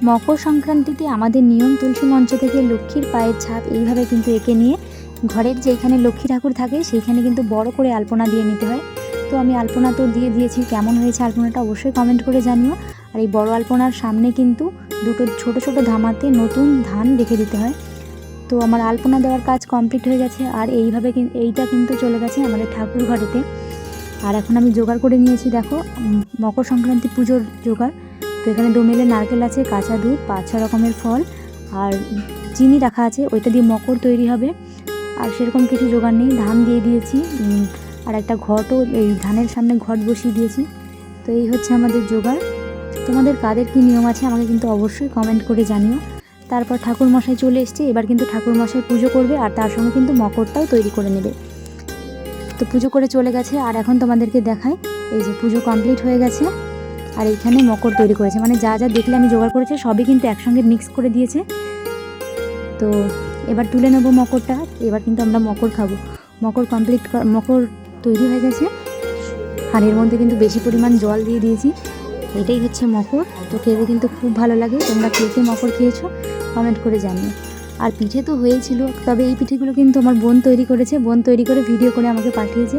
মকর সংক্রান্তিতে আমাদের নিয়ম তুলসী মঞ্চ থেকে লক্ষ্মীর পায়ের ছাপ এইভাবে কিন্তু এঁকে নিয়ে ঘরের যেখানে লক্ষ্মী ঠাকুর থাকে সেইখানে কিন্তু বড় করে আলপনা দিয়ে নিতে হয়। তো আমি আলপনা তো দিয়ে দিয়েছি, কেমন হয়েছে আলপনাটা অবশ্যই কমেন্ট করে জানিও। আর এই বড় আলপনার সামনে কিন্তু দুটো ছোট ছোট ধামাতে নতুন ধান রেখে দিতে হয়। তো আমার আলপনা দেওয়ার কাজ কমপ্লিট হয়ে গেছে, আর এইভাবে এইটা কিন্তু চলে গেছে আমাদের ঠাকুর ঘরেতে। আর এখন আমি জোগাড় করে নিয়েছি, দেখো মকর সংক্রান্তি পুজোর জোগাড়। তো এখানে দোমেলে নারকেল আছে, কাঁচা দুধ, 5-6 রকমের ফল আর চিনি রাখা আছে, ওইটা দিয়ে মকর তৈরি হবে। আর সেরকম কিছু জোগাড় নেই, ধান দিয়ে দিয়েছি আর একটা ঘটও এই ধানের সামনে ঘট বসিয়ে দিয়েছি। তো এই হচ্ছে আমাদের জোগাড়। তোমাদের কাদের কী নিয়ম আছে আমাকে কিন্তু অবশ্যই কমেন্ট করে জানিও। তারপর ঠাকুর মশাই চলে এসছে, এবার কিন্তু ঠাকুর মশাই পুজো করবে আর তার সঙ্গে কিন্তু মকরটাও তৈরি করে নেবে। তো পুজো করে চলে গেছে, আর এখন তোমাদেরকে দেখাই এই যে পুজো কমপ্লিট হয়ে গেছে। আর এইখানে মকর তৈরি করেছে, মানে যা যা দেখলে আমি জোগাড় করেছি সবই কিন্তু একসঙ্গে মিক্স করে দিয়েছে। তো এবার তুলে নেবো মকরটা, এবার কিন্তু আমরা মকর খাবো। মকর কমপ্লিট, মকর তৈরি হয়ে গেছে আর এর মধ্যে কিন্তু বেশি পরিমাণ জল দিয়ে দিয়েছি। এটাই হচ্ছে মকর। তো খেতে কিন্তু খুব ভালো লাগে। তোমরা কে কে মকর খেয়েছো কমেন্ট করে জানিও। আর পিঠে তো হয়েছিল, তবে এই পিঠেগুলো কিন্তু আমার বোন তৈরি করেছে, বোন তৈরি করে ভিডিও করে আমাকে পাঠিয়েছে।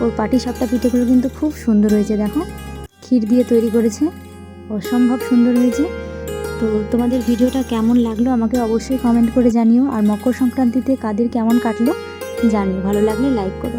ওর পাটিসাপটা পিঠেগুলো কিন্তু খুব সুন্দর হয়েছে, দেখো ক্ষীর দিয়ে তৈরি করেছে, অসম্ভব সুন্দর হয়েছে। তো তোমাদের ভিডিওটা কেমন লাগলো আমাকে অবশ্যই কমেন্ট করে জানিও। আর মকর সংক্রান্তিতে কাদের কেমন কাটলো জানিও, ভালো লাগলে লাইক করো।